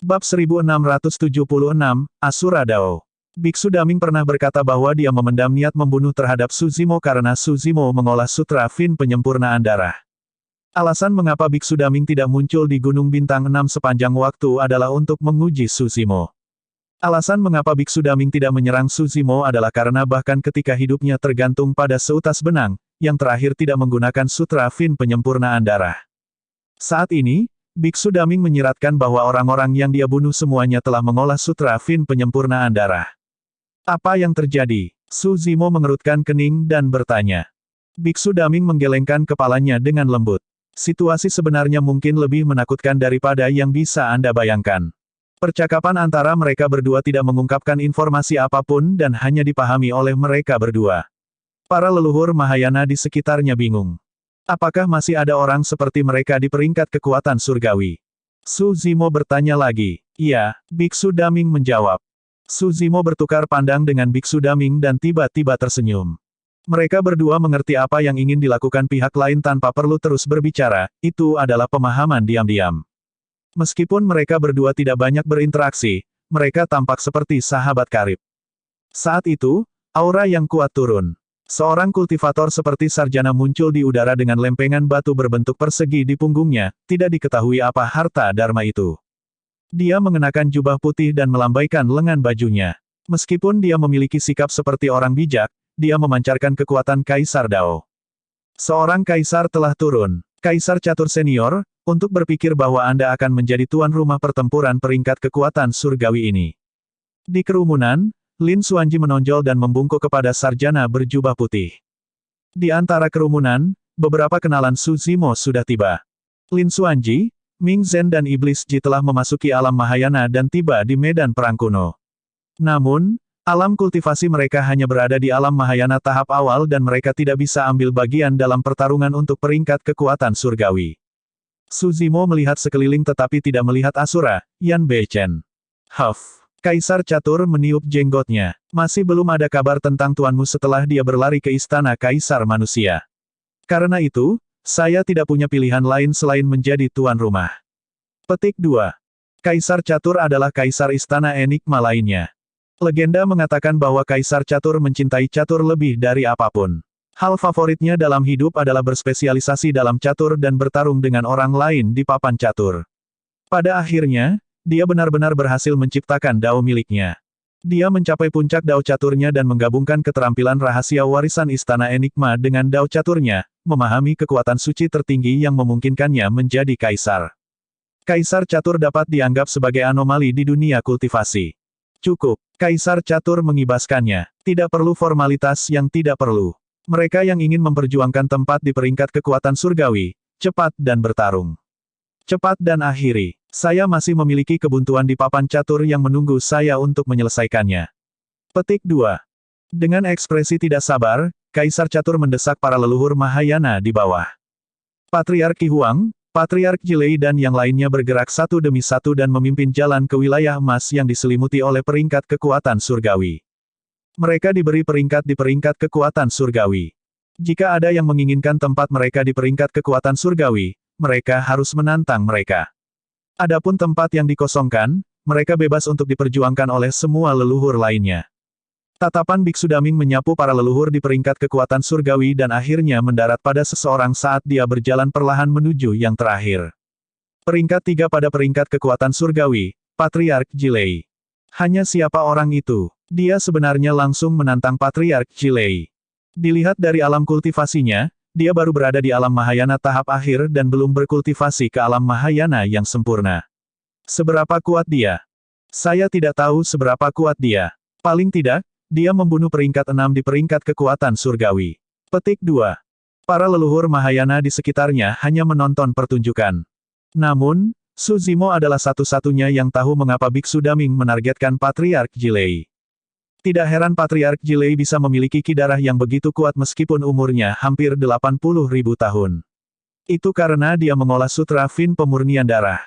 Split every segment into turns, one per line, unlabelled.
Bab 1676, Asura Dao. Biksu Daming pernah berkata bahwa dia memendam niat membunuh terhadap Suzimo karena Suzimo mengolah sutra Fin penyempurnaan darah. Alasan mengapa Biksu Daming tidak muncul di Gunung Bintang 6 sepanjang waktu adalah untuk menguji Suzimo. Alasan mengapa Biksu Daming tidak menyerang Suzimo adalah karena bahkan ketika hidupnya tergantung pada seutas benang, yang terakhir tidak menggunakan sutra Fin penyempurnaan darah. Saat ini, Biksu Daming menyiratkan bahwa orang-orang yang dia bunuh semuanya telah mengolah sutra Fin penyempurnaan darah. Apa yang terjadi? Suzimo mengerutkan kening dan bertanya. Biksu Daming menggelengkan kepalanya dengan lembut. Situasi sebenarnya mungkin lebih menakutkan daripada yang bisa Anda bayangkan. Percakapan antara mereka berdua tidak mengungkapkan informasi apapun dan hanya dipahami oleh mereka berdua. Para leluhur Mahayana di sekitarnya bingung. Apakah masih ada orang seperti mereka di peringkat kekuatan surgawi? Suzimo bertanya lagi. Iya, Biksu Daming menjawab. Suzimo bertukar pandang dengan Biksu Daming dan tiba-tiba tersenyum. Mereka berdua mengerti apa yang ingin dilakukan pihak lain tanpa perlu terus berbicara, itu adalah pemahaman diam-diam. Meskipun mereka berdua tidak banyak berinteraksi, mereka tampak seperti sahabat karib. Saat itu, aura yang kuat turun. Seorang kultivator seperti sarjana muncul di udara dengan lempengan batu berbentuk persegi di punggungnya, tidak diketahui apa harta dharma itu. Dia mengenakan jubah putih dan melambaikan lengan bajunya. Meskipun dia memiliki sikap seperti orang bijak, dia memancarkan kekuatan Kaisar Dao. Seorang kaisar telah turun. Kaisar catur senior, untuk berpikir bahwa Anda akan menjadi tuan rumah pertempuran peringkat kekuatan surgawi ini. Di kerumunan, Lin Xuanji menonjol dan membungkuk kepada sarjana berjubah putih. Di antara kerumunan, beberapa kenalan Suzimo sudah tiba. Lin Xuanji, Ming Zhen dan Iblis Ji telah memasuki alam Mahayana dan tiba di medan perang kuno. Namun, alam kultivasi mereka hanya berada di alam Mahayana tahap awal dan mereka tidak bisa ambil bagian dalam pertarungan untuk peringkat kekuatan surgawi. Suzimo melihat sekeliling tetapi tidak melihat Asura, Yan Beichen. Huff. Kaisar catur meniup jenggotnya. Masih belum ada kabar tentang tuanmu setelah dia berlari ke istana kaisar manusia. Karena itu, saya tidak punya pilihan lain selain menjadi tuan rumah. Petik 2. Kaisar catur adalah kaisar istana enigma lainnya. Legenda mengatakan bahwa kaisar catur mencintai catur lebih dari apapun. Hal favoritnya dalam hidup adalah berspesialisasi dalam catur dan bertarung dengan orang lain di papan catur. Pada akhirnya, dia benar-benar berhasil menciptakan dao miliknya. Dia mencapai puncak dao caturnya dan menggabungkan keterampilan rahasia warisan istana enigma dengan dao caturnya, memahami kekuatan suci tertinggi yang memungkinkannya menjadi kaisar. Kaisar catur dapat dianggap sebagai anomali di dunia kultivasi. Cukup, kaisar catur mengibaskannya. Tidak perlu formalitas yang tidak perlu. Mereka yang ingin memperjuangkan tempat di peringkat kekuatan surgawi, cepat dan bertarung. Cepat dan akhiri. Saya masih memiliki kebuntuan di papan catur yang menunggu saya untuk menyelesaikannya. Petik 2. Dengan ekspresi tidak sabar, Kaisar Catur mendesak para leluhur Mahayana di bawah. Patriark Qi Huang, Patriark Jilei dan yang lainnya bergerak satu demi satu dan memimpin jalan ke wilayah emas yang diselimuti oleh peringkat kekuatan surgawi. Mereka diberi peringkat di peringkat kekuatan surgawi. Jika ada yang menginginkan tempat mereka di peringkat kekuatan surgawi, mereka harus menantang mereka. Adapun tempat yang dikosongkan, mereka bebas untuk diperjuangkan oleh semua leluhur lainnya. Tatapan Biksu Daming menyapu para leluhur di peringkat kekuatan surgawi dan akhirnya mendarat pada seseorang saat dia berjalan perlahan menuju yang terakhir. Peringkat 3 pada peringkat kekuatan surgawi, Patriark Jilei. Hanya siapa orang itu? Dia sebenarnya langsung menantang Patriark Jilei. Dilihat dari alam kultivasinya, dia baru berada di alam Mahayana tahap akhir dan belum berkultivasi ke alam Mahayana yang sempurna. Seberapa kuat dia? Saya tidak tahu seberapa kuat dia. Paling tidak, dia membunuh peringkat 6 di peringkat kekuatan surgawi. Petik 2. Para leluhur Mahayana di sekitarnya hanya menonton pertunjukan. Namun, Suzimo adalah satu-satunya yang tahu mengapa Biksu Daming menargetkan Patriark Jilei. Tidak heran Patriark Jilei bisa memiliki ki darah yang begitu kuat meskipun umurnya hampir 80.000 tahun. Itu karena dia mengolah sutra Fin pemurnian darah.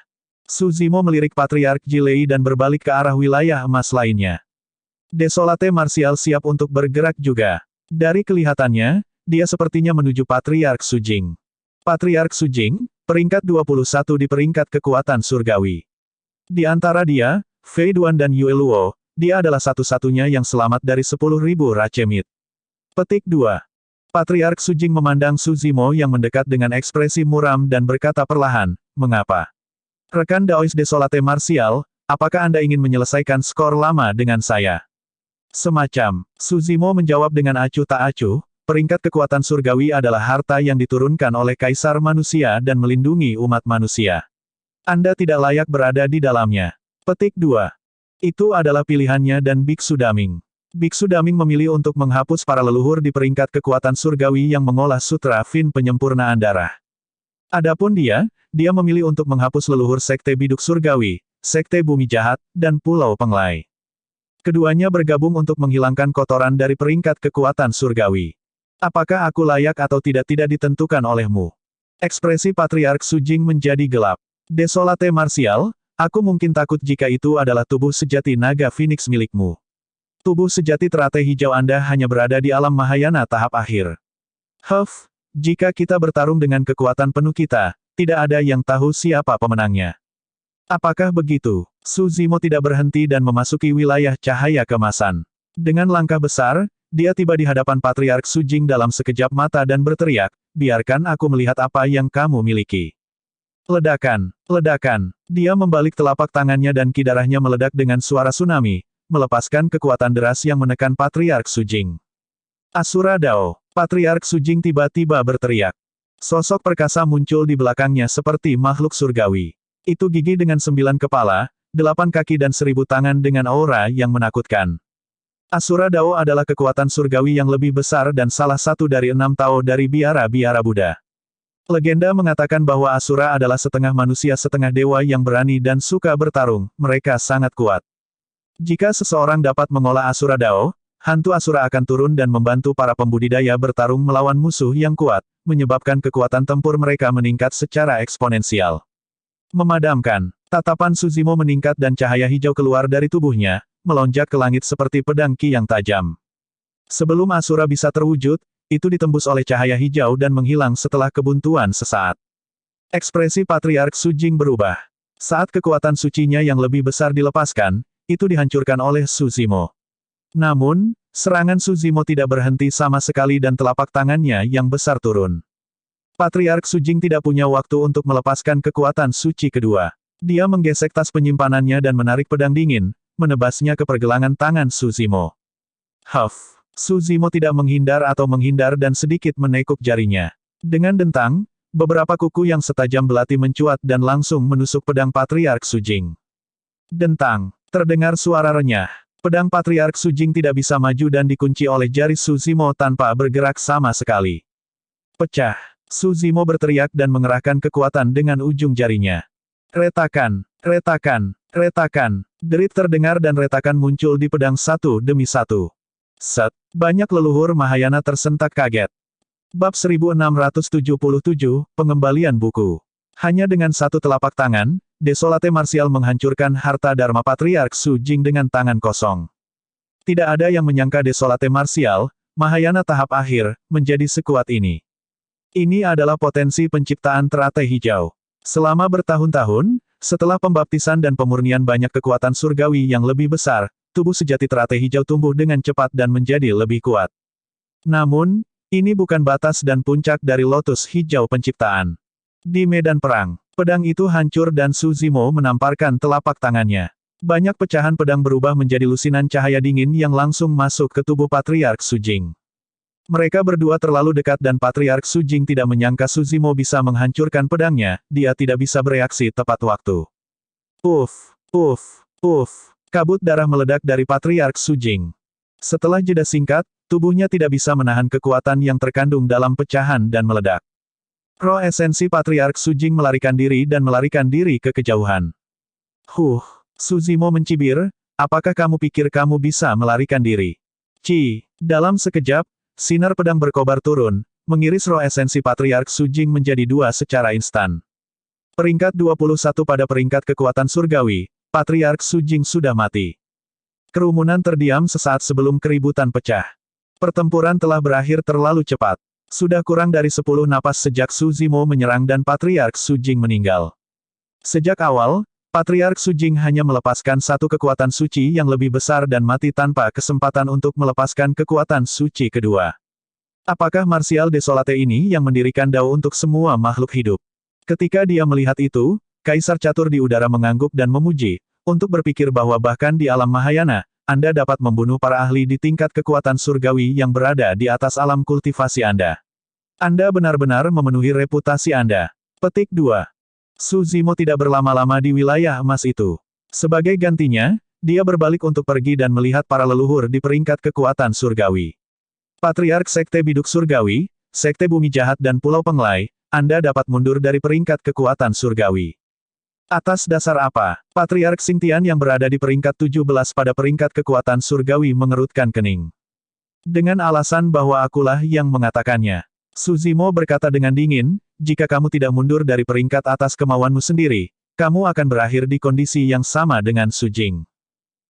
Suzimo melirik Patriark Jilei dan berbalik ke arah wilayah emas lainnya. Desolate Martial siap untuk bergerak juga. Dari kelihatannya, dia sepertinya menuju Patriark Sujing. Patriark Sujing, peringkat 21 di peringkat kekuatan surgawi. Di antara dia, Fei Duan dan Yue Luo, dia adalah satu-satunya yang selamat dari 10.000 racemit. Petik 2. Patriark Sujing memandang Su Zimo yang mendekat dengan ekspresi muram dan berkata perlahan, mengapa? Rekan Daois Desolate Martial, apakah Anda ingin menyelesaikan skor lama dengan saya? Semacam, Su Zimo menjawab dengan acuh tak acuh, peringkat kekuatan surgawi adalah harta yang diturunkan oleh Kaisar Manusia dan melindungi umat manusia. Anda tidak layak berada di dalamnya. Petik 2. Itu adalah pilihannya dan Biksu Daming. Biksu Daming memilih untuk menghapus para leluhur di peringkat kekuatan surgawi yang mengolah sutra Fin penyempurnaan darah. Adapun dia memilih untuk menghapus leluhur Sekte Biduk Surgawi, Sekte Bumi Jahat, dan Pulau Penglai. Keduanya bergabung untuk menghilangkan kotoran dari peringkat kekuatan surgawi. Apakah aku layak atau tidak ditentukan olehmu? Ekspresi Patriark Sujing menjadi gelap. Desolate Martial, aku mungkin takut jika itu adalah tubuh sejati naga Phoenix milikmu. Tubuh sejati teratai hijau Anda hanya berada di alam Mahayana tahap akhir. Jika kita bertarung dengan kekuatan penuh kita, tidak ada yang tahu siapa pemenangnya. Apakah begitu? Su Zimo tidak berhenti dan memasuki wilayah cahaya kemasan. Dengan langkah besar, dia tiba di hadapan Patriark Sujing dalam sekejap mata dan berteriak, biarkan aku melihat apa yang kamu miliki. Ledakan, ledakan. Dia membalik telapak tangannya dan kidarahnya meledak dengan suara tsunami, melepaskan kekuatan deras yang menekan Patriark Sujing. Asura Dao. Patriark Sujing tiba-tiba berteriak. Sosok perkasa muncul di belakangnya seperti makhluk surgawi. Itu gigi dengan 9 kepala, 8 kaki dan 1000 tangan dengan aura yang menakutkan. Asura Dao adalah kekuatan surgawi yang lebih besar dan salah satu dari 6 Tao dari biara-biara Buddha. Legenda mengatakan bahwa Asura adalah setengah manusia setengah dewa yang berani dan suka bertarung, mereka sangat kuat. Jika seseorang dapat mengolah Asura Dao, hantu Asura akan turun dan membantu para pembudidaya bertarung melawan musuh yang kuat, menyebabkan kekuatan tempur mereka meningkat secara eksponensial. Memadamkan, tatapan Su Zimo meningkat dan cahaya hijau keluar dari tubuhnya, melonjak ke langit seperti pedang ki yang tajam. Sebelum Asura bisa terwujud, itu ditembus oleh cahaya hijau dan menghilang setelah kebuntuan sesaat. Ekspresi Patriark Sujing berubah. Saat kekuatan sucinya yang lebih besar dilepaskan, itu dihancurkan oleh Su Zimo. Namun, serangan Su Zimo tidak berhenti sama sekali dan telapak tangannya yang besar turun. Patriark Sujing tidak punya waktu untuk melepaskan kekuatan suci kedua. Dia menggesek tas penyimpanannya dan menarik pedang dingin, menebasnya ke pergelangan tangan Su Zimo. Su Zimo tidak menghindar atau menghindar dan sedikit menekuk jarinya. Dengan dentang, beberapa kuku yang setajam belati mencuat dan langsung menusuk pedang Patriark Sujing. Dentang, terdengar suara renyah. Pedang Patriark Sujing tidak bisa maju dan dikunci oleh jari Su Zimo tanpa bergerak sama sekali. Pecah. Su Zimo berteriak dan mengerahkan kekuatan dengan ujung jarinya. Retakan, retakan, retakan. Derit terdengar dan retakan muncul di pedang satu demi satu. Banyak leluhur Mahayana tersentak kaget. Bab 1677, Pengembalian Buku. Hanya dengan satu telapak tangan, Desolate Martial menghancurkan harta Dharma Patriark Sujing dengan tangan kosong. Tidak ada yang menyangka Desolate Martial, Mahayana tahap akhir, menjadi sekuat ini. Ini adalah potensi penciptaan teratai hijau. Selama bertahun-tahun, setelah pembaptisan dan pemurnian banyak kekuatan surgawi yang lebih besar, tubuh sejati teratai hijau tumbuh dengan cepat dan menjadi lebih kuat. Namun, ini bukan batas dan puncak dari lotus hijau penciptaan. Di medan perang, pedang itu hancur dan Su Zimo menamparkan telapak tangannya. Banyak pecahan pedang berubah menjadi lusinan cahaya dingin yang langsung masuk ke tubuh Patriark Sujing. Mereka berdua terlalu dekat dan Patriark Sujing tidak menyangka Su Zimo bisa menghancurkan pedangnya, dia tidak bisa bereaksi tepat waktu. Puff, puff, puff. Kabut darah meledak dari Patriark Sujing. Setelah jeda singkat, tubuhnya tidak bisa menahan kekuatan yang terkandung dalam pecahan dan meledak. Roh esensi Patriark Sujing melarikan diri dan melarikan diri ke kejauhan. Su Zimo mencibir, apakah kamu pikir kamu bisa melarikan diri? Dalam sekejap, sinar pedang berkobar turun, mengiris roh esensi Patriark Sujing menjadi dua secara instan. Peringkat 21 pada peringkat kekuatan surgawi, Patriark Sujing sudah mati. Kerumunan terdiam sesaat sebelum keributan pecah. Pertempuran telah berakhir terlalu cepat. Sudah kurang dari 10 napas sejak Su Zimo menyerang dan Patriark Sujing meninggal. Sejak awal, Patriark Sujing hanya melepaskan satu kekuatan suci yang lebih besar dan mati tanpa kesempatan untuk melepaskan kekuatan suci kedua. Apakah marsial desolate ini yang mendirikan Dao untuk semua makhluk hidup? Ketika dia melihat itu, Kaisar Catur di udara mengangguk dan memuji, untuk berpikir bahwa bahkan di alam Mahayana, Anda dapat membunuh para ahli di tingkat kekuatan surgawi yang berada di atas alam kultivasi Anda. Anda benar-benar memenuhi reputasi Anda. Petik 2. Su Zimo tidak berlama-lama di wilayah emas itu. Sebagai gantinya, dia berbalik untuk pergi dan melihat para leluhur di peringkat kekuatan surgawi. Patriark Sekte Biduk Surgawi, Sekte Bumi Jahat dan Pulau Penglai, Anda dapat mundur dari peringkat kekuatan surgawi. Atas dasar apa? Patriark Xingtian yang berada di peringkat 17 pada peringkat kekuatan surgawi mengerutkan kening. Dengan alasan bahwa akulah yang mengatakannya. Su Zimo berkata dengan dingin, jika kamu tidak mundur dari peringkat atas kemauanmu sendiri, kamu akan berakhir di kondisi yang sama dengan Su Jing.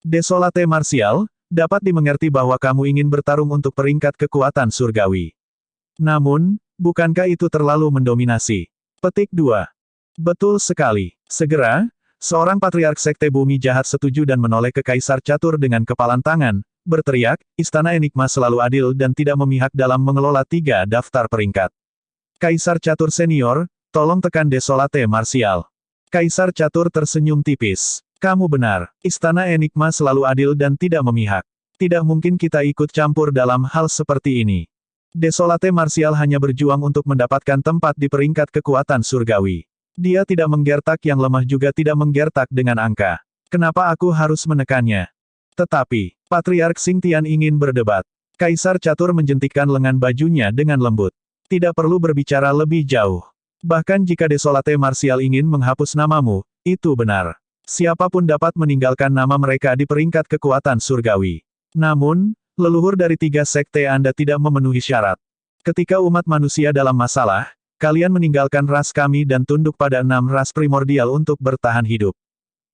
Desolate martial, dapat dimengerti bahwa kamu ingin bertarung untuk peringkat kekuatan surgawi. Namun, bukankah itu terlalu mendominasi? Petik 2. Betul sekali. Segera, seorang Patriark Sekte Bumi Jahat setuju dan menoleh ke Kaisar Catur dengan kepalan tangan, berteriak, Istana Enigma selalu adil dan tidak memihak dalam mengelola 3 daftar peringkat. Kaisar Catur Senior, tolong tekan Desolate Martial. Kaisar Catur tersenyum tipis. Kamu benar, Istana Enigma selalu adil dan tidak memihak. Tidak mungkin kita ikut campur dalam hal seperti ini. Desolate Martial hanya berjuang untuk mendapatkan tempat di peringkat kekuatan surgawi. Dia tidak menggertak yang lemah juga tidak menggertak dengan angka. Kenapa aku harus menekannya? Tetapi, Patriark Xingtian ingin berdebat. Kaisar Catur menjentikkan lengan bajunya dengan lembut. Tidak perlu berbicara lebih jauh. Bahkan jika Desolate Martial ingin menghapus namamu, itu benar. Siapapun dapat meninggalkan nama mereka di peringkat kekuatan surgawi. Namun, leluhur dari 3 sekte Anda tidak memenuhi syarat. Ketika umat manusia dalam masalah, kalian meninggalkan ras kami dan tunduk pada 6 ras primordial untuk bertahan hidup.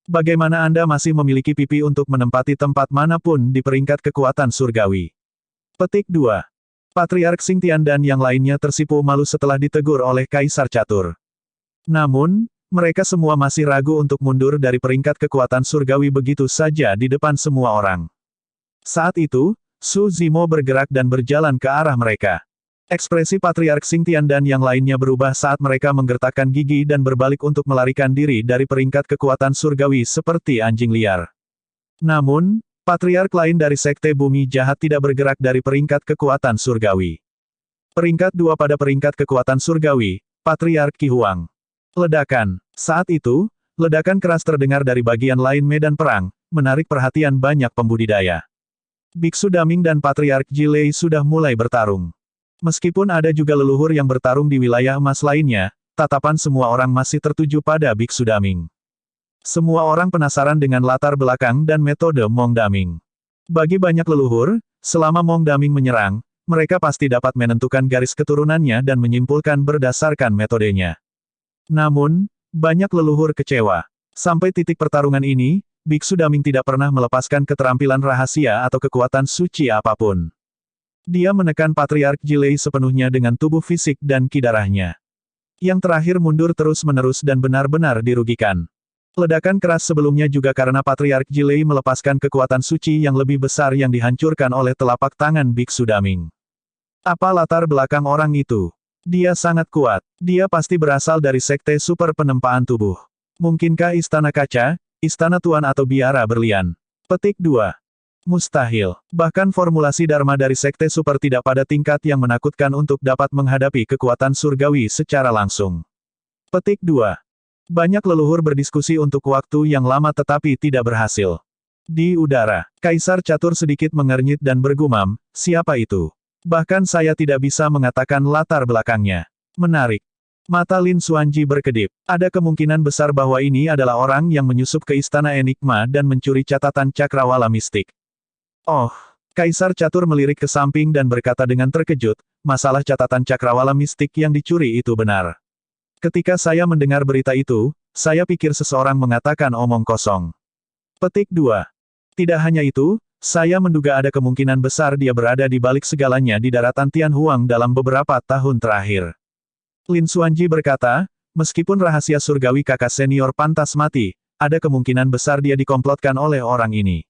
Bagaimana Anda masih memiliki pipi untuk menempati tempat manapun di peringkat kekuatan surgawi? Petik 2. Patriark Xingtian dan yang lainnya tersipu malu setelah ditegur oleh Kaisar Catur. Namun, mereka semua masih ragu untuk mundur dari peringkat kekuatan surgawi begitu saja di depan semua orang. Saat itu, Su Zimo bergerak dan berjalan ke arah mereka. Ekspresi Patriark Xingtian dan yang lainnya berubah saat mereka menggertakkan gigi dan berbalik untuk melarikan diri dari peringkat kekuatan surgawi seperti anjing liar. Namun, Patriark lain dari Sekte Bumi Jahat tidak bergerak dari peringkat kekuatan surgawi. Peringkat 2 pada peringkat kekuatan surgawi, Patriark Qi Huang. Ledakan. Saat itu, ledakan keras terdengar dari bagian lain medan perang, menarik perhatian banyak pembudidaya. Biksu Daming dan Patriark Jilei sudah mulai bertarung. Meskipun ada juga leluhur yang bertarung di wilayah emas lainnya, tatapan semua orang masih tertuju pada Biksu Daming. Semua orang penasaran dengan latar belakang dan metode Mong Daming. Bagi banyak leluhur, selama Mong Daming menyerang, mereka pasti dapat menentukan garis keturunannya dan menyimpulkan berdasarkan metodenya. Namun, banyak leluhur kecewa. Sampai titik pertarungan ini, Biksu Daming tidak pernah melepaskan keterampilan rahasia atau kekuatan suci apapun. Dia menekan Patriark Jilei sepenuhnya dengan tubuh fisik dan ki darahnya. Yang terakhir mundur terus-menerus dan benar-benar dirugikan. Ledakan keras sebelumnya juga karena Patriark Jilei melepaskan kekuatan suci yang lebih besar yang dihancurkan oleh telapak tangan Biksu Daming. Apa latar belakang orang itu? Dia sangat kuat. Dia pasti berasal dari sekte super penempaan tubuh. Mungkinkah Istana Kaca, Istana Tuan atau Biara Berlian? Petik 2. Mustahil. Bahkan formulasi Dharma dari Sekte Super tidak pada tingkat yang menakutkan untuk dapat menghadapi kekuatan surgawi secara langsung. Petik 2. Banyak leluhur berdiskusi untuk waktu yang lama tetapi tidak berhasil. Di udara, Kaisar Catur sedikit mengernyit dan bergumam, siapa itu? Bahkan saya tidak bisa mengatakan latar belakangnya. Menarik. Mata Lin Xuanji berkedip. Ada kemungkinan besar bahwa ini adalah orang yang menyusup ke Istana Enigma dan mencuri catatan cakrawala mistik. Oh, Kaisar Catur melirik ke samping dan berkata dengan terkejut, masalah catatan cakrawala mistik yang dicuri itu benar. Ketika saya mendengar berita itu, saya pikir seseorang mengatakan omong kosong. Petik 2. Tidak hanya itu, saya menduga ada kemungkinan besar dia berada di balik segalanya di daratan Tianhuang dalam beberapa tahun terakhir. Lin Xuanji berkata, meskipun rahasia surgawi kakak senior pantas mati, ada kemungkinan besar dia dikomplotkan oleh orang ini.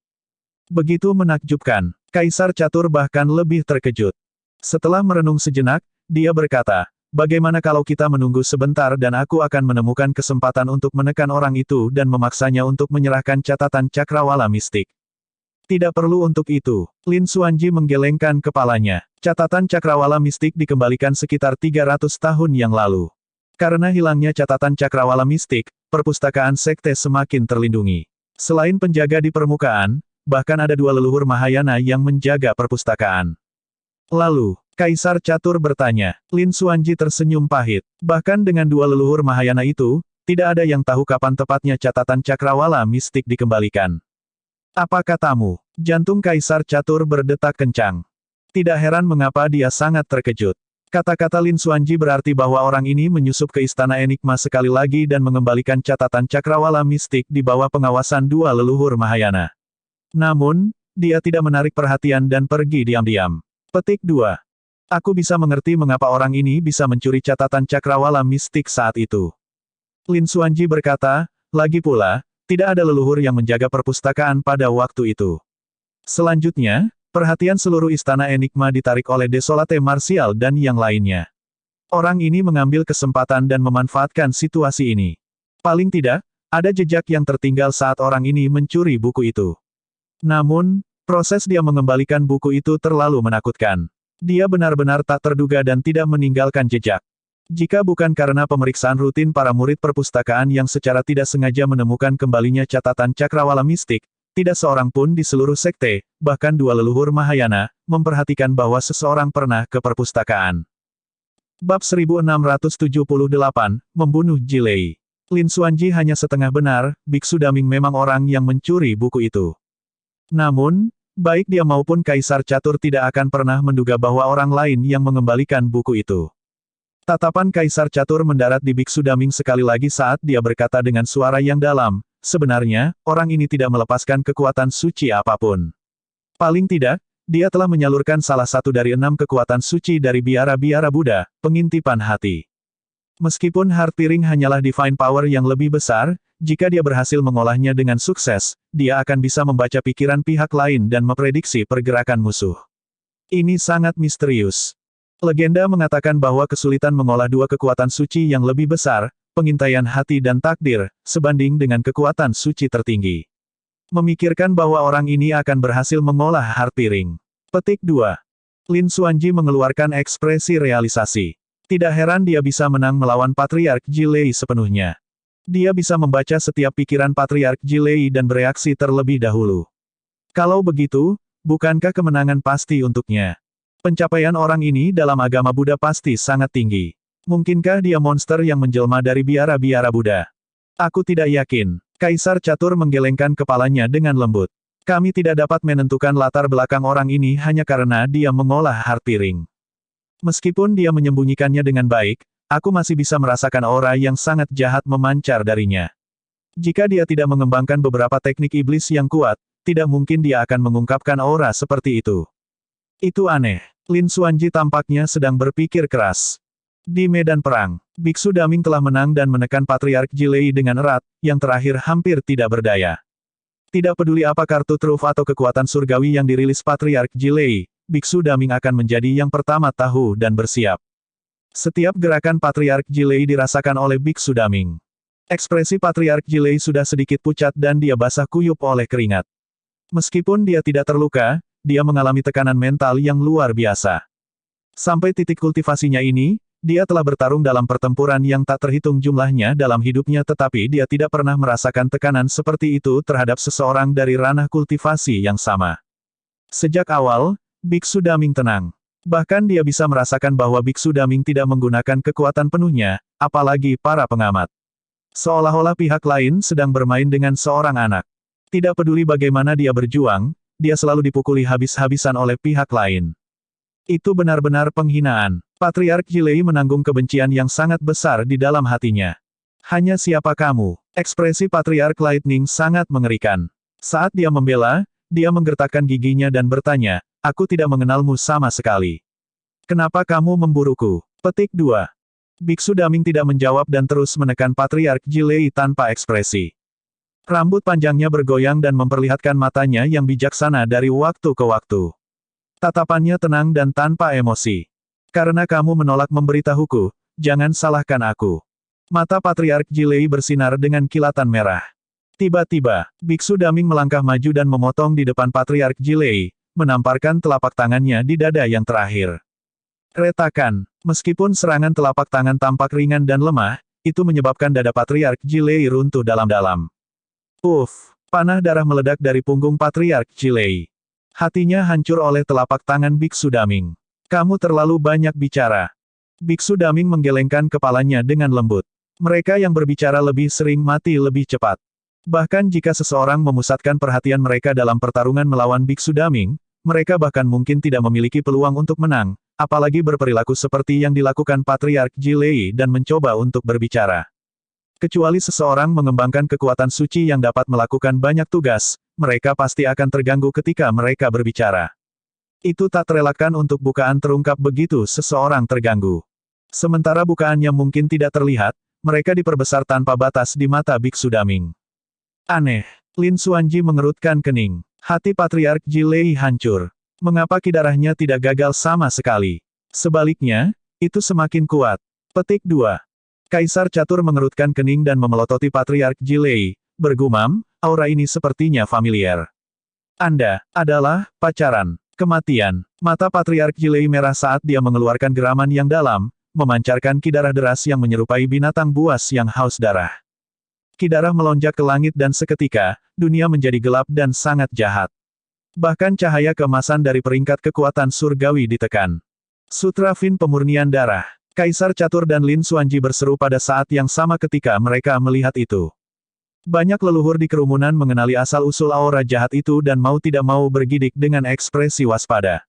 Begitu menakjubkan, Kaisar Catur bahkan lebih terkejut. Setelah merenung sejenak, dia berkata, bagaimana kalau kita menunggu sebentar dan aku akan menemukan kesempatan untuk menekan orang itu dan memaksanya untuk menyerahkan catatan cakrawala mistik. Tidak perlu untuk itu. Lin Xuanji menggelengkan kepalanya. Catatan cakrawala mistik dikembalikan sekitar 300 tahun yang lalu. Karena hilangnya catatan cakrawala mistik, perpustakaan sekte semakin terlindungi. Selain penjaga di permukaan, bahkan ada dua leluhur Mahayana yang menjaga perpustakaan. Lalu, Kaisar Catur bertanya. Lin Xuanji tersenyum pahit. Bahkan dengan dua leluhur Mahayana itu, tidak ada yang tahu kapan tepatnya catatan cakrawala mistik dikembalikan. Apa katamu? Jantung Kaisar Catur berdetak kencang. Tidak heran mengapa dia sangat terkejut. Kata-kata Lin Xuanji berarti bahwa orang ini menyusup ke Istana Enigma sekali lagi dan mengembalikan catatan cakrawala mistik di bawah pengawasan dua leluhur Mahayana. Namun, dia tidak menarik perhatian dan pergi diam-diam. Petik 2. Aku bisa mengerti mengapa orang ini bisa mencuri catatan cakrawala mistik saat itu. Lin Xuanji berkata, lagi pula, tidak ada leluhur yang menjaga perpustakaan pada waktu itu. Selanjutnya, perhatian seluruh Istana Enigma ditarik oleh Desolate Martial dan yang lainnya. Orang ini mengambil kesempatan dan memanfaatkan situasi ini. Paling tidak, ada jejak yang tertinggal saat orang ini mencuri buku itu. Namun, proses dia mengembalikan buku itu terlalu menakutkan. Dia benar-benar tak terduga dan tidak meninggalkan jejak. Jika bukan karena pemeriksaan rutin para murid perpustakaan yang secara tidak sengaja menemukan kembalinya catatan cakrawala mistik, tidak seorang pun di seluruh sekte, bahkan dua leluhur Mahayana, memperhatikan bahwa seseorang pernah ke perpustakaan. Bab 1678, Membunuh Jilei. Lin Xuanji hanya setengah benar, Biksu Daming memang orang yang mencuri buku itu. Namun, baik dia maupun Kaisar Catur tidak akan pernah menduga bahwa orang lain yang mengembalikan buku itu. Tatapan Kaisar Catur mendarat di Biksu Daming sekali lagi saat dia berkata dengan suara yang dalam, sebenarnya, orang ini tidak melepaskan kekuatan suci apapun. Paling tidak, dia telah menyalurkan salah satu dari 6 kekuatan suci dari biara-biara Buddha, pengintipan hati. Meskipun Heart Piring hanyalah divine power yang lebih besar, jika dia berhasil mengolahnya dengan sukses, dia akan bisa membaca pikiran pihak lain dan memprediksi pergerakan musuh. Ini sangat misterius. Legenda mengatakan bahwa kesulitan mengolah dua kekuatan suci yang lebih besar, pengintaian hati dan takdir, sebanding dengan kekuatan suci tertinggi. Memikirkan bahwa orang ini akan berhasil mengolah Heart Piring. Petik 2. Lin Xuanji mengeluarkan ekspresi realisasi. Tidak heran dia bisa menang melawan Patriark Jilei sepenuhnya. Dia bisa membaca setiap pikiran Patriark Jilei dan bereaksi terlebih dahulu. Kalau begitu, bukankah kemenangan pasti untuknya? Pencapaian orang ini dalam agama Buddha pasti sangat tinggi. Mungkinkah dia monster yang menjelma dari biara-biara Buddha? Aku tidak yakin. Kaisar Catur menggelengkan kepalanya dengan lembut. Kami tidak dapat menentukan latar belakang orang ini hanya karena dia mengolah Heart Piring. Meskipun dia menyembunyikannya dengan baik, aku masih bisa merasakan aura yang sangat jahat memancar darinya. Jika dia tidak mengembangkan beberapa teknik iblis yang kuat, tidak mungkin dia akan mengungkapkan aura seperti itu. Itu aneh. Lin Xuanji tampaknya sedang berpikir keras. Di medan perang, Biksu Daming telah menang dan menekan Patriark Jilei dengan erat, yang terakhir hampir tidak berdaya. Tidak peduli apa kartu truf atau kekuatan surgawi yang dirilis Patriark Jilei, Biksu Daming akan menjadi yang pertama tahu dan bersiap. Setiap gerakan Patriark Jilei dirasakan oleh Biksu Daming. Ekspresi Patriark Jilei sudah sedikit pucat dan dia basah kuyup oleh keringat. Meskipun dia tidak terluka, dia mengalami tekanan mental yang luar biasa. Sampai titik kultivasinya ini, dia telah bertarung dalam pertempuran yang tak terhitung jumlahnya dalam hidupnya tetapi dia tidak pernah merasakan tekanan seperti itu terhadap seseorang dari ranah kultivasi yang sama. Sejak awal, Biksu Daming tenang. Bahkan dia bisa merasakan bahwa Biksu Daming tidak menggunakan kekuatan penuhnya, apalagi para pengamat. Seolah-olah pihak lain sedang bermain dengan seorang anak. Tidak peduli bagaimana dia berjuang, dia selalu dipukuli habis-habisan oleh pihak lain. Itu benar-benar penghinaan. Patriark Jilei menanggung kebencian yang sangat besar di dalam hatinya. Hanya siapa kamu? Ekspresi Patriark Lightning sangat mengerikan. Saat dia membela, dia menggertakkan giginya dan bertanya, aku tidak mengenalmu sama sekali. Kenapa kamu memburuku? Petik 2. Biksu Daming tidak menjawab dan terus menekan Patriark Jilei tanpa ekspresi. Rambut panjangnya bergoyang dan memperlihatkan matanya yang bijaksana dari waktu ke waktu. Tatapannya tenang dan tanpa emosi. Karena kamu menolak memberitahuku, jangan salahkan aku. Mata Patriark Jilei bersinar dengan kilatan merah. Tiba-tiba, Biksu Daming melangkah maju dan memotong di depan Patriark Jilei, menamparkan telapak tangannya di dada yang terakhir. Retakan, meskipun serangan telapak tangan tampak ringan dan lemah, itu menyebabkan dada Patriark Jilei runtuh dalam-dalam. Uff, panah darah meledak dari punggung Patriark Jilei. Hatinya hancur oleh telapak tangan Biksu Daming. Kamu terlalu banyak bicara. Biksu Daming menggelengkan kepalanya dengan lembut. Mereka yang berbicara lebih sering mati lebih cepat. Bahkan jika seseorang memusatkan perhatian mereka dalam pertarungan melawan Biksu Daming, mereka bahkan mungkin tidak memiliki peluang untuk menang, apalagi berperilaku seperti yang dilakukan Patriark Jilei dan mencoba untuk berbicara. Kecuali seseorang mengembangkan kekuatan suci yang dapat melakukan banyak tugas, mereka pasti akan terganggu ketika mereka berbicara. Itu tak terelakkan untuk bukaan terungkap begitu seseorang terganggu. Sementara bukaannya mungkin tidak terlihat, mereka diperbesar tanpa batas di mata Biksu Daming. Aneh. Lin Xuanji mengerutkan kening. Hati Patriark Jilei hancur. Mengapa kidarahnya tidak gagal sama sekali? Sebaliknya, itu semakin kuat. Petik 2. Kaisar Catur mengerutkan kening dan memelototi Patriark Jilei, bergumam, aura ini sepertinya familiar. Anda adalah pacaran, kematian. Mata Patriark Jilei merah saat dia mengeluarkan geraman yang dalam, memancarkan kidarah deras yang menyerupai binatang buas yang haus darah. Kidarah melonjak ke langit dan seketika, dunia menjadi gelap dan sangat jahat. Bahkan cahaya keemasan dari peringkat kekuatan surgawi ditekan. Sutra Fin Pemurnian Darah. Kaisar Catur dan Lin Xuanji berseru pada saat yang sama ketika mereka melihat itu. Banyak leluhur di kerumunan mengenali asal-usul aura jahat itu dan mau tidak mau bergidik dengan ekspresi waspada.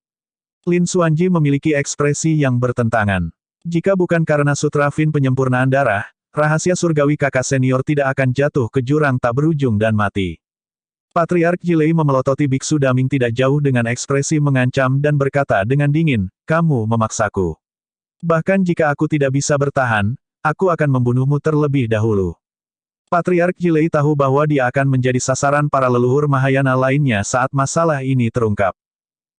Lin Xuanji memiliki ekspresi yang bertentangan. Jika bukan karena Sutra Fin Penyempurnaan Darah, rahasia surgawi kakak senior tidak akan jatuh ke jurang tak berujung dan mati. Patriark Jilei memelototi Biksu Daming tidak jauh dengan ekspresi mengancam dan berkata dengan dingin, "Kamu memaksaku. Bahkan jika aku tidak bisa bertahan, aku akan membunuhmu terlebih dahulu." Patriark Jilei tahu bahwa dia akan menjadi sasaran para leluhur Mahayana lainnya saat masalah ini terungkap.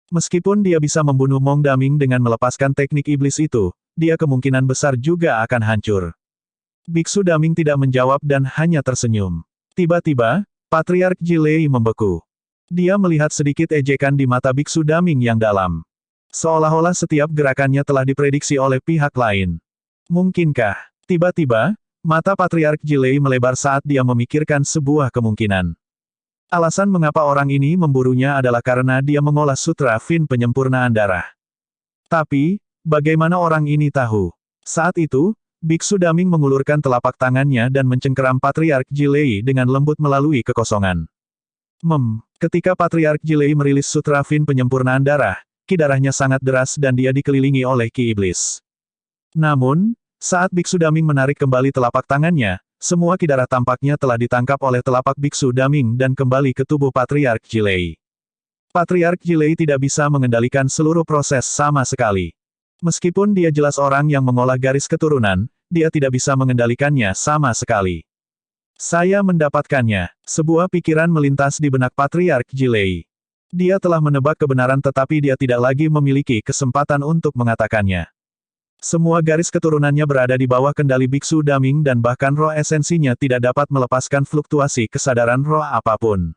Meskipun dia bisa membunuh Mong Daming dengan melepaskan teknik iblis itu, dia kemungkinan besar juga akan hancur. Biksu Daming tidak menjawab dan hanya tersenyum. Tiba-tiba, Patriark Jilei membeku. Dia melihat sedikit ejekan di mata Biksu Daming yang dalam. Seolah-olah setiap gerakannya telah diprediksi oleh pihak lain. Mungkinkah? Tiba-tiba, mata Patriark Jilei melebar saat dia memikirkan sebuah kemungkinan. Alasan mengapa orang ini memburunya adalah karena dia mengolah Sutra Fin Penyempurnaan Darah. Tapi, bagaimana orang ini tahu? Saat itu, Biksu Daming mengulurkan telapak tangannya dan mencengkeram Patriark Jilei dengan lembut melalui kekosongan. Ketika Patriark Jilei merilis Sutra Fin Penyempurnaan Darah, kidarahnya sangat deras dan dia dikelilingi oleh ki iblis. Namun, saat Biksu Daming menarik kembali telapak tangannya, semua kidarah tampaknya telah ditangkap oleh telapak Biksu Daming dan kembali ke tubuh Patriark Jilei. Patriark Jilei tidak bisa mengendalikan seluruh proses sama sekali. Meskipun dia jelas orang yang mengolah garis keturunan, dia tidak bisa mengendalikannya sama sekali. Saya mendapatkannya. Sebuah pikiran melintas di benak Patriark Jilei. Dia telah menebak kebenaran tetapi dia tidak lagi memiliki kesempatan untuk mengatakannya. Semua garis keturunannya berada di bawah kendali Biksu Daming dan bahkan roh esensinya tidak dapat melepaskan fluktuasi kesadaran roh apapun.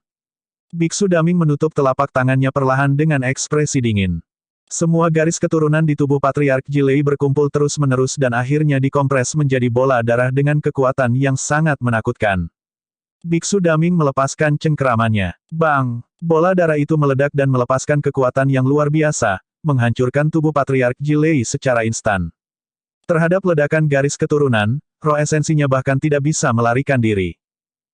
Biksu Daming menutup telapak tangannya perlahan dengan ekspresi dingin. Semua garis keturunan di tubuh Patriark Jilei berkumpul terus-menerus dan akhirnya dikompres menjadi bola darah dengan kekuatan yang sangat menakutkan. Biksu Daming melepaskan cengkeramannya. Bang! Bola darah itu meledak dan melepaskan kekuatan yang luar biasa, menghancurkan tubuh Patriark Jilei secara instan. Terhadap ledakan garis keturunan, roh esensinya bahkan tidak bisa melarikan diri.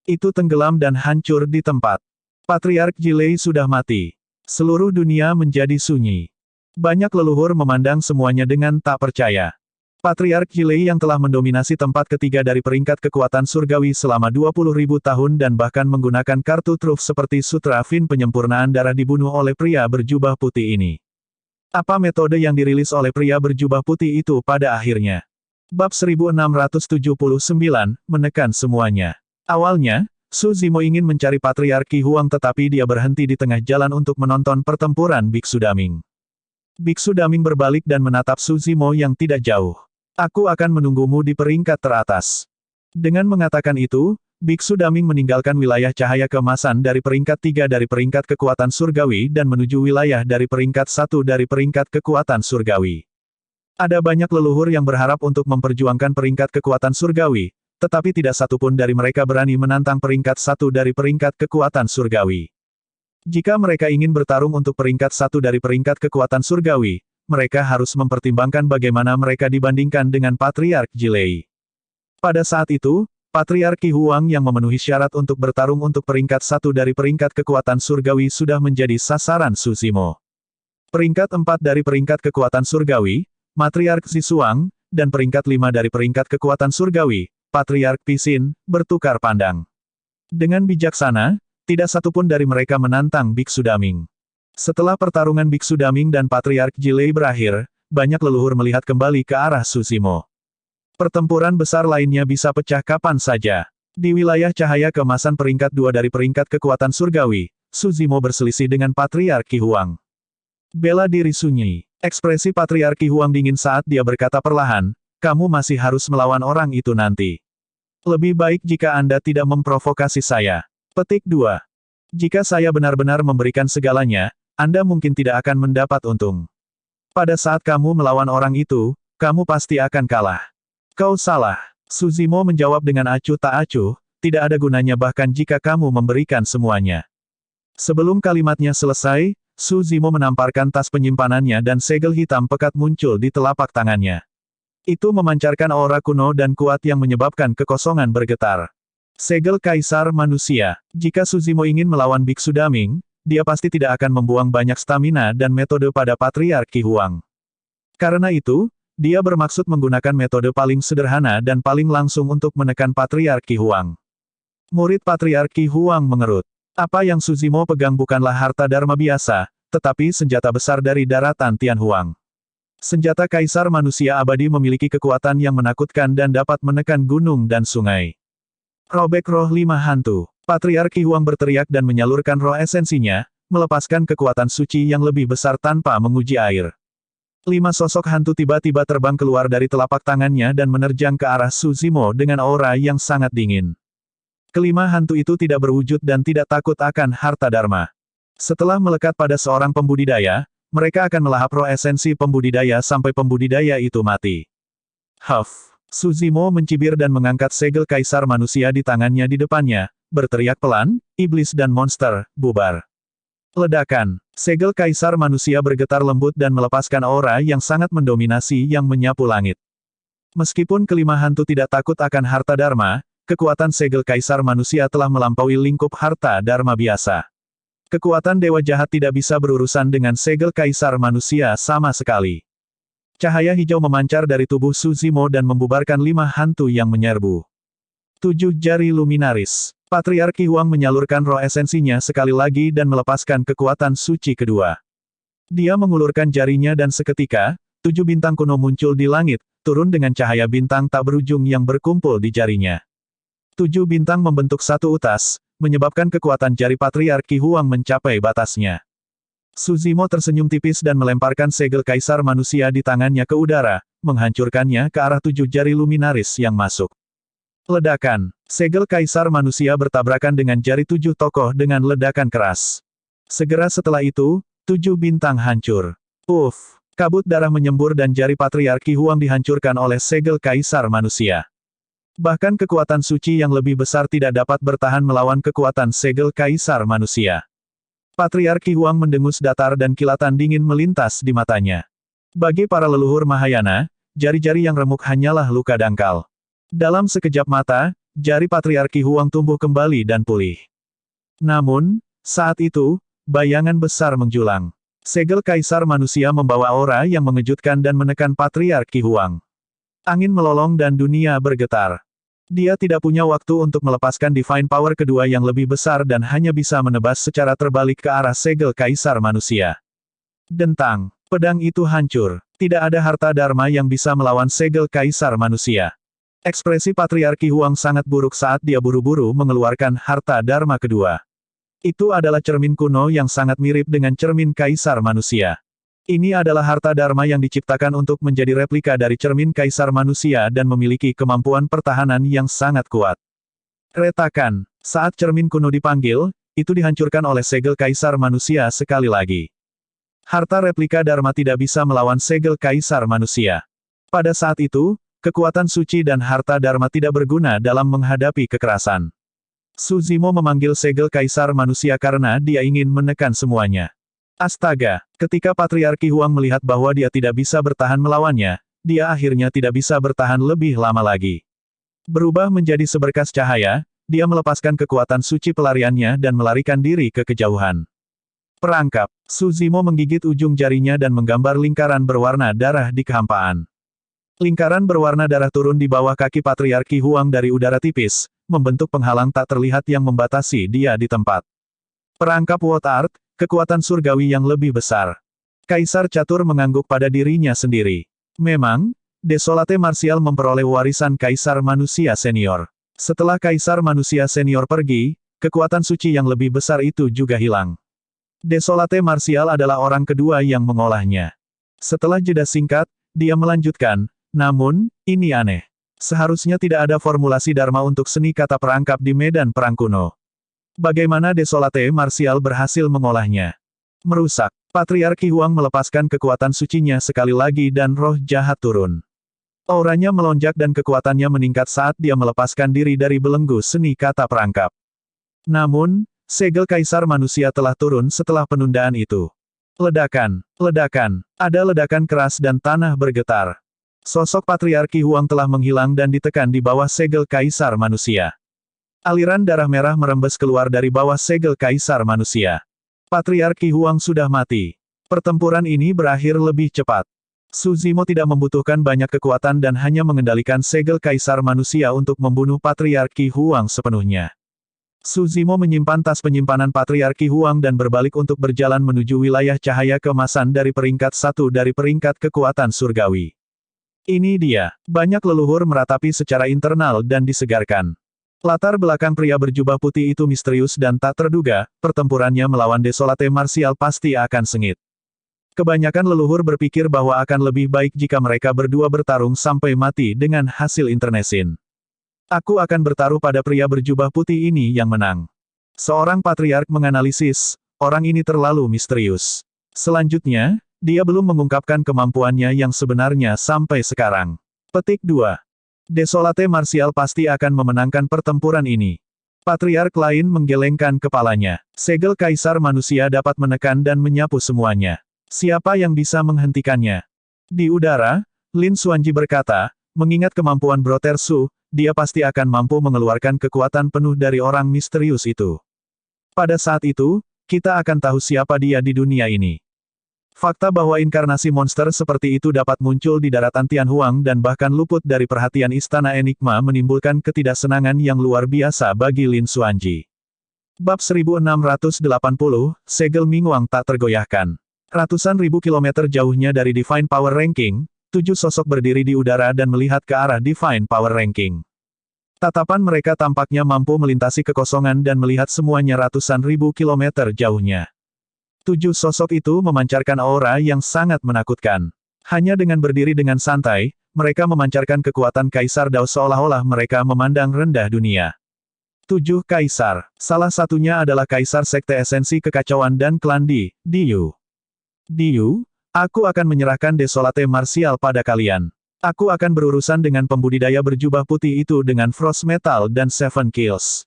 Itu tenggelam dan hancur di tempat. Patriark Jilei sudah mati. Seluruh dunia menjadi sunyi. Banyak leluhur memandang semuanya dengan tak percaya. Patriark Jilei yang telah mendominasi tempat ketiga dari peringkat kekuatan surgawi selama 20.000 tahun dan bahkan menggunakan kartu truf seperti Sutra Fin Penyempurnaan Darah dibunuh oleh pria berjubah putih ini. Apa metode yang dirilis oleh pria berjubah putih itu pada akhirnya? Bab 1679, menekan semuanya. Awalnya, Su Zimo ingin mencari Patriark Qi Huang tetapi dia berhenti di tengah jalan untuk menonton pertempuran Biksu Daming. Biksu Daming berbalik dan menatap Su Zimo yang tidak jauh. Aku akan menunggumu di peringkat teratas. Dengan mengatakan itu, Biksu Daming meninggalkan wilayah cahaya keemasan dari peringkat 3 dari peringkat kekuatan surgawi dan menuju wilayah dari peringkat 1 dari peringkat kekuatan surgawi. Ada banyak leluhur yang berharap untuk memperjuangkan peringkat kekuatan surgawi, tetapi tidak satupun dari mereka berani menantang peringkat 1 dari peringkat kekuatan surgawi. Jika mereka ingin bertarung untuk peringkat 1 dari peringkat kekuatan surgawi, mereka harus mempertimbangkan bagaimana mereka dibandingkan dengan Patriark Jilei. Pada saat itu, Patriark Qi Huang yang memenuhi syarat untuk bertarung untuk peringkat 1 dari peringkat kekuatan surgawi sudah menjadi sasaran Su Zimo. Peringkat 4 dari peringkat kekuatan surgawi, Matriark Zisuang, dan peringkat 5 dari peringkat kekuatan surgawi, Patriark Pisin, bertukar pandang. Dengan bijaksana, tidak satupun dari mereka menantang Biksu Daming. Setelah pertarungan Biksu Daming dan Patriark Jilei berakhir, banyak leluhur melihat kembali ke arah Su Zimo. Pertempuran besar lainnya bisa pecah kapan saja. Di wilayah cahaya keemasan peringkat 2 dari peringkat kekuatan surgawi, Su Zimo berselisih dengan Patriark Qi Huang. Bela diri sunyi. Ekspresi Patriark Qi Huang dingin saat dia berkata perlahan, kamu masih harus melawan orang itu nanti. Lebih baik jika Anda tidak memprovokasi saya. Petik 2. Jika saya benar-benar memberikan segalanya, Anda mungkin tidak akan mendapat untung. Pada saat kamu melawan orang itu, kamu pasti akan kalah. Kau salah. Su Zimo menjawab dengan acuh tak acuh, tidak ada gunanya bahkan jika kamu memberikan semuanya. Sebelum kalimatnya selesai, Su Zimo menamparkan tas penyimpanannya dan segel hitam pekat muncul di telapak tangannya. Itu memancarkan aura kuno dan kuat yang menyebabkan kekosongan bergetar. Segel Kaisar Manusia. Jika Su Zimo ingin melawan Biksu Daming, dia pasti tidak akan membuang banyak stamina dan metode pada Patriark Qi Huang. Karena itu, dia bermaksud menggunakan metode paling sederhana dan paling langsung untuk menekan Patriark Qi Huang. Murid Patriark Qi Huang mengerut. Apa yang Su Zimo pegang bukanlah harta dharma biasa, tetapi senjata besar dari daratan Tian Huang. Senjata Kaisar Manusia Abadi memiliki kekuatan yang menakutkan dan dapat menekan gunung dan sungai. Robek roh 5 hantu. Patriark Qi Huang berteriak dan menyalurkan roh esensinya, melepaskan kekuatan suci yang lebih besar tanpa menguji air. 5 sosok hantu tiba-tiba terbang keluar dari telapak tangannya dan menerjang ke arah Su Zimo dengan aura yang sangat dingin. Kelima hantu itu tidak berwujud dan tidak takut akan harta dharma. Setelah melekat pada seorang pembudidaya, mereka akan melahap roh esensi pembudidaya sampai pembudidaya itu mati. Huff! Su Zimo mencibir dan mengangkat segel Kaisar Manusia di tangannya di depannya, berteriak pelan, iblis dan monster, bubar. Ledakan. Segel Kaisar Manusia bergetar lembut dan melepaskan aura yang sangat mendominasi yang menyapu langit. Meskipun kelima hantu tidak takut akan harta dharma, kekuatan segel Kaisar Manusia telah melampaui lingkup harta dharma biasa. Kekuatan dewa jahat tidak bisa berurusan dengan segel Kaisar Manusia sama sekali. Cahaya hijau memancar dari tubuh Su Zimo dan membubarkan 5 hantu yang menyerbu. 7 jari luminaris. Patriark Qi Huang menyalurkan roh esensinya sekali lagi dan melepaskan kekuatan suci kedua. Dia mengulurkan jarinya dan seketika, 7 bintang kuno muncul di langit, turun dengan cahaya bintang tak berujung yang berkumpul di jarinya. 7 bintang membentuk satu utas, menyebabkan kekuatan jari Patriark Qi Huang mencapai batasnya. Su Zimo tersenyum tipis dan melemparkan segel Kaisar Manusia di tangannya ke udara, menghancurkannya ke arah 7 jari luminaris yang masuk. Ledakan. Segel Kaisar Manusia bertabrakan dengan jari 7 tokoh dengan ledakan keras. Segera setelah itu, 7 bintang hancur. Puff! Kabut darah menyembur dan jari Patriark Qi Huang dihancurkan oleh segel Kaisar Manusia. Bahkan kekuatan suci yang lebih besar tidak dapat bertahan melawan kekuatan segel Kaisar Manusia. Patriark Qi Huang mendengus datar dan kilatan dingin melintas di matanya. Bagi para leluhur Mahayana, jari-jari yang remuk hanyalah luka dangkal. Dalam sekejap mata, jari Patriark Qi Huang tumbuh kembali dan pulih. Namun, saat itu, bayangan besar menjulang. Segel Kaisar Manusia membawa aura yang mengejutkan dan menekan Patriark Qi Huang. Angin melolong dan dunia bergetar. Dia tidak punya waktu untuk melepaskan Divine Power kedua yang lebih besar dan hanya bisa menebas secara terbalik ke arah segel Kaisar Manusia. Dentang. Pedang itu hancur. Tidak ada harta dharma yang bisa melawan segel Kaisar Manusia. Ekspresi Patriarki Huang sangat buruk saat dia buru-buru mengeluarkan harta Dharma kedua. Itu adalah cermin kuno yang sangat mirip dengan cermin Kaisar Manusia. Ini adalah harta Dharma yang diciptakan untuk menjadi replika dari cermin Kaisar Manusia dan memiliki kemampuan pertahanan yang sangat kuat. Retakan. Saat cermin kuno dipanggil, itu dihancurkan oleh segel Kaisar Manusia sekali lagi. Harta replika Dharma tidak bisa melawan segel Kaisar Manusia. Pada saat itu, kekuatan suci dan harta Dharma tidak berguna dalam menghadapi kekerasan. Su Zimo memanggil segel Kaisar Manusia karena dia ingin menekan semuanya. Astaga, ketika Patriarki Huang melihat bahwa dia tidak bisa bertahan melawannya, dia akhirnya tidak bisa bertahan lebih lama lagi. Berubah menjadi seberkas cahaya, dia melepaskan kekuatan suci pelariannya dan melarikan diri ke kejauhan. Perangkap, Su Zimo menggigit ujung jarinya dan menggambar lingkaran berwarna darah di kehampaan. Lingkaran berwarna darah turun di bawah kaki Patriarki Huang dari udara tipis, membentuk penghalang tak terlihat yang membatasi dia di tempat. Perangkap World Art, kekuatan surgawi yang lebih besar. Kaisar Catur mengangguk pada dirinya sendiri. Memang, Desolate Martial memperoleh warisan Kaisar Manusia Senior. Setelah Kaisar Manusia Senior pergi, kekuatan suci yang lebih besar itu juga hilang. Desolate Martial adalah orang kedua yang mengolahnya. Setelah jeda singkat, dia melanjutkan, namun, ini aneh. Seharusnya tidak ada formulasi Dharma untuk seni kata perangkap di medan perang kuno. Bagaimana Desolate Martial berhasil mengolahnya? Merusak. Patriarki Huang melepaskan kekuatan sucinya sekali lagi dan roh jahat turun. Auranya melonjak dan kekuatannya meningkat saat dia melepaskan diri dari belenggu seni kata perangkap. Namun, segel Kaisar Manusia telah turun setelah penundaan itu. Ledakan, ledakan, ada ledakan keras dan tanah bergetar. Sosok Patriarki Huang telah menghilang dan ditekan di bawah segel Kaisar Manusia. Aliran darah merah merembes keluar dari bawah segel Kaisar Manusia. Patriarki Huang sudah mati. Pertempuran ini berakhir lebih cepat. Su Zimo tidak membutuhkan banyak kekuatan dan hanya mengendalikan segel Kaisar Manusia untuk membunuh Patriarki Huang sepenuhnya. Su Zimo menyimpan tas penyimpanan Patriarki Huang dan berbalik untuk berjalan menuju wilayah cahaya keemasan dari peringkat 1 dari peringkat kekuatan surgawi. Ini dia. Banyak leluhur meratapi secara internal dan disegarkan. Latar belakang pria berjubah putih itu misterius dan tak terduga, pertempurannya melawan Desolate Martial pasti akan sengit. Kebanyakan leluhur berpikir bahwa akan lebih baik jika mereka berdua bertarung sampai mati dengan hasil internecine. Aku akan bertaruh pada pria berjubah putih ini yang menang. Seorang patriark menganalisis, orang ini terlalu misterius. Selanjutnya, dia belum mengungkapkan kemampuannya yang sebenarnya sampai sekarang. Petik 2. Desolate Martial pasti akan memenangkan pertempuran ini. Patriark lain menggelengkan kepalanya. Segel Kaisar Manusia dapat menekan dan menyapu semuanya. Siapa yang bisa menghentikannya? Di udara, Lin Xuanji berkata, mengingat kemampuan Brother Su, dia pasti akan mampu mengeluarkan kekuatan penuh dari orang misterius itu. Pada saat itu, kita akan tahu siapa dia di dunia ini. Fakta bahwa inkarnasi monster seperti itu dapat muncul di daratan Tianhuang dan bahkan luput dari perhatian Istana Enigma menimbulkan ketidaksenangan yang luar biasa bagi Lin Xuanji. Bab 1680, segel Mingwang tak tergoyahkan. Ratusan ribu kilometer jauhnya dari Divine Power Ranking, 7 sosok berdiri di udara dan melihat ke arah Divine Power Ranking. Tatapan mereka tampaknya mampu melintasi kekosongan dan melihat semuanya ratusan ribu kilometer jauhnya. 7 sosok itu memancarkan aura yang sangat menakutkan. Hanya dengan berdiri dengan santai, mereka memancarkan kekuatan Kaisar Dao seolah-olah mereka memandang rendah dunia. 7 Kaisar. Salah satunya adalah Kaisar Sekte Esensi Kekacauan dan Klan Diyu. Diyu, aku akan menyerahkan Desolate Martial pada kalian. Aku akan berurusan dengan pembudidaya berjubah putih itu dengan Frost Metal dan Seven Kills.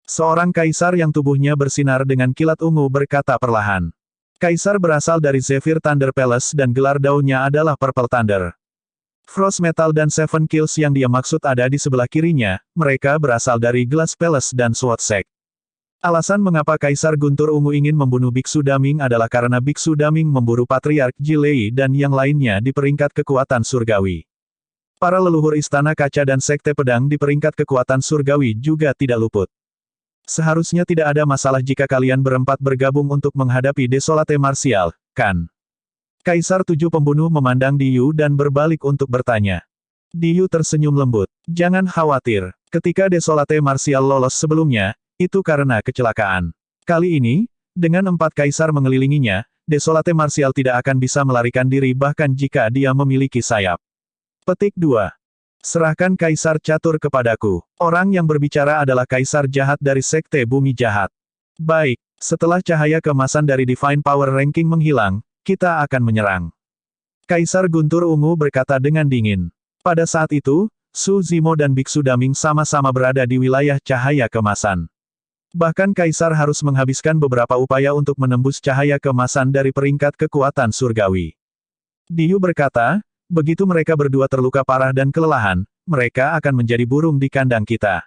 Seorang kaisar yang tubuhnya bersinar dengan kilat ungu berkata perlahan. Kaisar berasal dari Zephyr Thunder Palace dan gelar daunnya adalah Purple Thunder. Frost Metal dan Seven Kills yang dia maksud ada di sebelah kirinya, mereka berasal dari Glass Palace dan Sword Sect. Alasan mengapa Kaisar Guntur Ungu ingin membunuh Biksu Daming adalah karena Biksu Daming memburu Patriark Jilei dan yang lainnya di peringkat kekuatan surgawi. Para leluhur Istana Kaca dan Sekte Pedang di peringkat kekuatan surgawi juga tidak luput. Seharusnya tidak ada masalah jika kalian berempat bergabung untuk menghadapi Desolate Martial, kan? Kaisar 7 pembunuh memandang Diyu dan berbalik untuk bertanya. Diyu tersenyum lembut. Jangan khawatir, ketika Desolate Martial lolos sebelumnya, itu karena kecelakaan. Kali ini, dengan 4 kaisar mengelilinginya, Desolate Martial tidak akan bisa melarikan diri bahkan jika dia memiliki sayap. Petik 2. Serahkan Kaisar Catur kepadaku. Orang yang berbicara adalah Kaisar Jahat dari Sekte Bumi Jahat. Baik, setelah cahaya keemasan dari Divine Power Ranking menghilang, kita akan menyerang. Kaisar Guntur Ungu berkata dengan dingin. Pada saat itu, Su Zimo dan Biksu Daming sama-sama berada di wilayah cahaya keemasan. Bahkan Kaisar harus menghabiskan beberapa upaya untuk menembus cahaya keemasan dari peringkat kekuatan surgawi. Diyu berkata, begitu mereka berdua terluka parah dan kelelahan, mereka akan menjadi burung di kandang kita.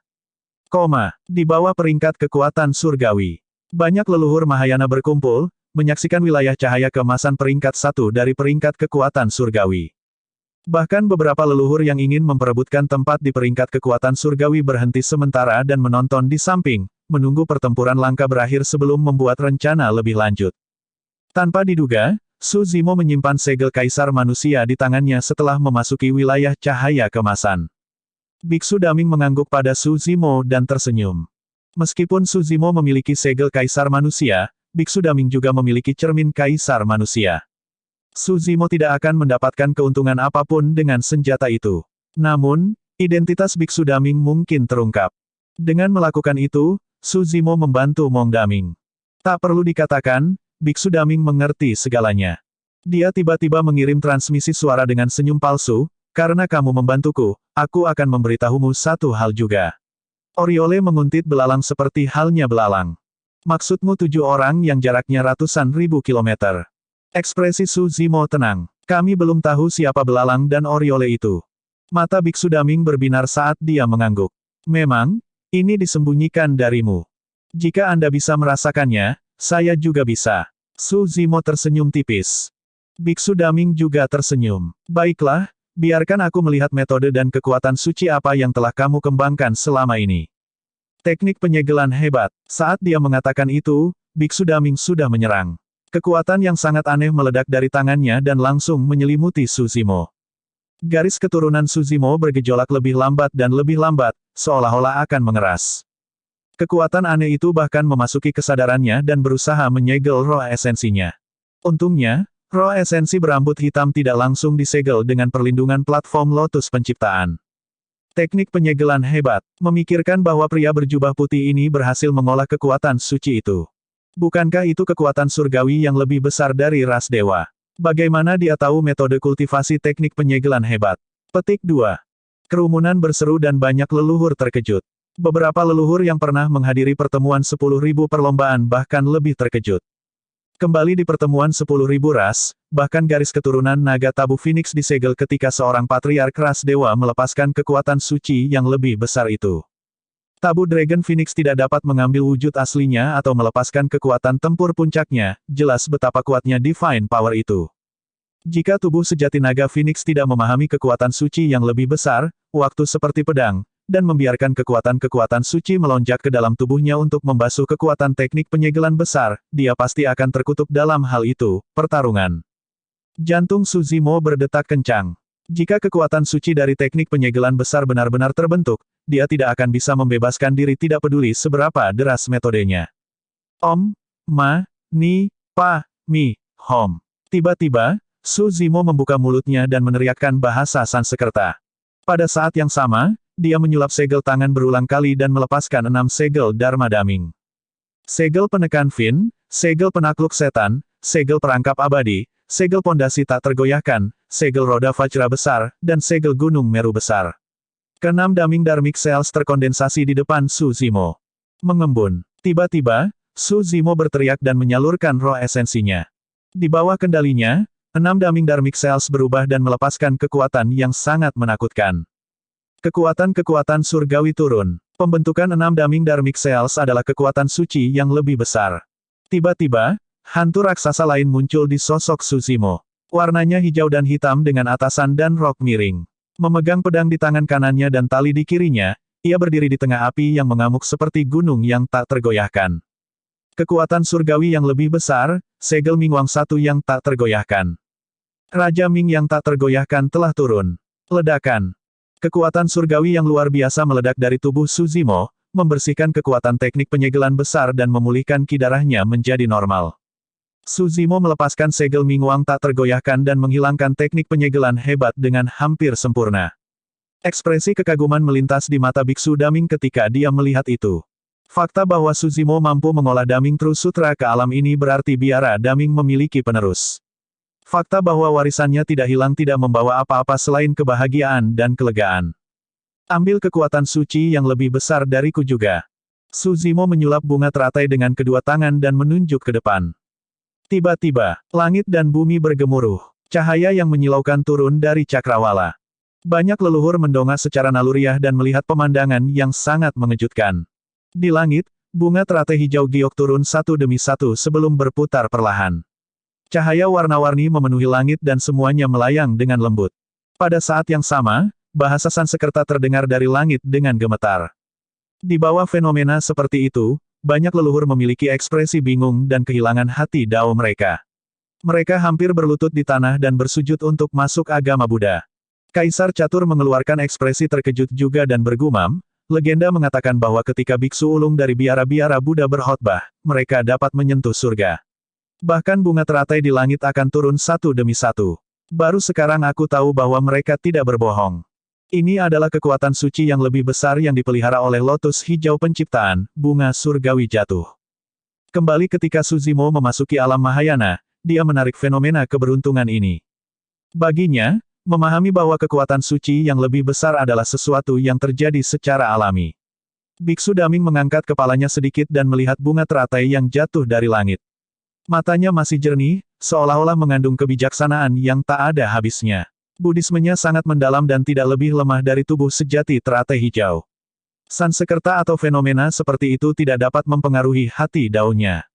Di bawah peringkat kekuatan surgawi. Banyak leluhur Mahayana berkumpul, menyaksikan wilayah cahaya keemasan peringkat 1 dari peringkat kekuatan surgawi. Bahkan beberapa leluhur yang ingin memperebutkan tempat di peringkat kekuatan surgawi berhenti sementara dan menonton di samping, menunggu pertempuran langka berakhir sebelum membuat rencana lebih lanjut. Tanpa diduga, Su Zimo menyimpan segel Kaisar Manusia di tangannya setelah memasuki wilayah cahaya kemasan. Biksu Daming mengangguk pada Su Zimo dan tersenyum. Meskipun Su Zimo memiliki segel Kaisar Manusia, Biksu Daming juga memiliki cermin Kaisar Manusia. Su Zimo tidak akan mendapatkan keuntungan apapun dengan senjata itu. Namun, identitas Biksu Daming mungkin terungkap. Dengan melakukan itu, Su Zimo membantu Mong Daming. Tak perlu dikatakan, Biksu Daming mengerti segalanya. Dia tiba-tiba mengirim transmisi suara dengan senyum palsu, karena kamu membantuku, aku akan memberitahumu satu hal juga. Oriole menguntit belalang seperti halnya belalang. Maksudmu 7 orang yang jaraknya ratusan ribu kilometer. Ekspresi Su Zimo tenang. Kami belum tahu siapa belalang dan Oriole itu. Mata Biksu Daming berbinar saat dia mengangguk. Memang, ini disembunyikan darimu. Jika Anda bisa merasakannya, saya juga bisa. Su Zimo tersenyum tipis. Biksu Daming juga tersenyum. Baiklah, biarkan aku melihat metode dan kekuatan suci apa yang telah kamu kembangkan selama ini. Teknik penyegelan hebat. Saat dia mengatakan itu, Biksu Daming sudah menyerang. Kekuatan yang sangat aneh meledak dari tangannya dan langsung menyelimuti Su Zimo. Garis keturunan Su Zimo bergejolak lebih lambat, seolah-olah akan mengeras. Kekuatan aneh itu bahkan memasuki kesadarannya dan berusaha menyegel roh esensinya. Untungnya, roh esensi berambut hitam tidak langsung disegel dengan perlindungan platform Lotus Penciptaan. Teknik penyegelan hebat, memikirkan bahwa pria berjubah putih ini berhasil mengolah kekuatan suci itu. Bukankah itu kekuatan surgawi yang lebih besar dari ras dewa? Bagaimana dia tahu metode kultivasi teknik penyegelan hebat? Petik 2. Kerumunan berseru dan banyak leluhur terkejut. Beberapa leluhur yang pernah menghadiri pertemuan 10.000 perlombaan bahkan lebih terkejut. Kembali di pertemuan 10.000 ras, bahkan garis keturunan naga tabu Phoenix disegel ketika seorang patriark ras dewa melepaskan kekuatan suci yang lebih besar itu. Tabu Dragon Phoenix tidak dapat mengambil wujud aslinya atau melepaskan kekuatan tempur puncaknya, jelas betapa kuatnya Divine Power itu. Jika tubuh sejati naga Phoenix tidak memahami kekuatan suci yang lebih besar, waktu seperti pedang, dan membiarkan kekuatan-kekuatan suci melonjak ke dalam tubuhnya untuk membasuh kekuatan teknik penyegelan besar, dia pasti akan terkutuk dalam hal itu, pertarungan. Jantung Su Zimo berdetak kencang. Jika kekuatan suci dari teknik penyegelan besar benar-benar terbentuk, dia tidak akan bisa membebaskan diri tidak peduli seberapa deras metodenya. Om, Ma, Ni, Pa, Mi, Hom. Tiba-tiba, Su Zimo membuka mulutnya dan meneriakkan bahasa Sanskerta. Pada saat yang sama, dia menyulap segel tangan berulang kali dan melepaskan 6 segel Dharma Daming. Segel penekan Fin, segel penakluk setan, segel perangkap abadi, segel pondasi tak tergoyahkan, segel roda Vajra besar, dan segel gunung Meru besar. Keenam Daming Dharmic Cells terkondensasi di depan Su Zimo. Mengembun. Tiba-tiba, Su Zimo berteriak dan menyalurkan roh esensinya. Di bawah kendalinya, 6 Daming Dharmic Cells berubah dan melepaskan kekuatan yang sangat menakutkan. Kekuatan-kekuatan surgawi turun. Pembentukan 6 Daming Dharmic Cells adalah kekuatan suci yang lebih besar. Tiba-tiba, hantu raksasa lain muncul di sosok Su Zimo. Warnanya hijau dan hitam dengan atasan dan rok miring. Memegang pedang di tangan kanannya dan tali di kirinya, ia berdiri di tengah api yang mengamuk seperti gunung yang tak tergoyahkan. Kekuatan surgawi yang lebih besar, segel Ming Wang satu yang tak tergoyahkan. Raja Ming yang tak tergoyahkan telah turun. Ledakan. Kekuatan surgawi yang luar biasa meledak dari tubuh Suzimo, membersihkan kekuatan teknik penyegelan besar dan memulihkan ki darahnya menjadi normal. Suzimo melepaskan segel Mingwang tak tergoyahkan dan menghilangkan teknik penyegelan hebat dengan hampir sempurna. Ekspresi kekaguman melintas di mata Biksu Daming ketika dia melihat itu. Fakta bahwa Suzimo mampu mengolah Daming True Sutra ke alam ini berarti biara Daming memiliki penerus. Fakta bahwa warisannya tidak hilang tidak membawa apa-apa selain kebahagiaan dan kelegaan. Ambil kekuatan suci yang lebih besar dariku juga. Suzimo menyulap bunga teratai dengan kedua tangan dan menunjuk ke depan. Tiba-tiba, langit dan bumi bergemuruh. Cahaya yang menyilaukan turun dari cakrawala. Banyak leluhur mendongak secara naluriah dan melihat pemandangan yang sangat mengejutkan. Di langit, bunga teratai hijau giok turun satu demi satu sebelum berputar perlahan. Cahaya warna-warni memenuhi langit dan semuanya melayang dengan lembut. Pada saat yang sama, bahasa Sanskerta terdengar dari langit dengan gemetar. Di bawah fenomena seperti itu, banyak leluhur memiliki ekspresi bingung dan kehilangan hati dao mereka. Mereka hampir berlutut di tanah dan bersujud untuk masuk agama Buddha. Kaisar Catur mengeluarkan ekspresi terkejut juga dan bergumam, legenda mengatakan bahwa ketika biksu ulung dari biara-biara Buddha berkhotbah, mereka dapat menyentuh surga. Bahkan bunga teratai di langit akan turun satu demi satu. Baru sekarang aku tahu bahwa mereka tidak berbohong. Ini adalah kekuatan suci yang lebih besar yang dipelihara oleh lotus hijau penciptaan, bunga surgawi jatuh. Kembali ketika Suzimo memasuki alam Mahayana, dia menarik fenomena keberuntungan ini. Baginya, memahami bahwa kekuatan suci yang lebih besar adalah sesuatu yang terjadi secara alami. Biksu Daming mengangkat kepalanya sedikit dan melihat bunga teratai yang jatuh dari langit. Matanya masih jernih, seolah-olah mengandung kebijaksanaan yang tak ada habisnya. Budismenya sangat mendalam dan tidak lebih lemah dari tubuh sejati teratai hijau. Sanskerta atau fenomena seperti itu tidak dapat mempengaruhi hati daonya.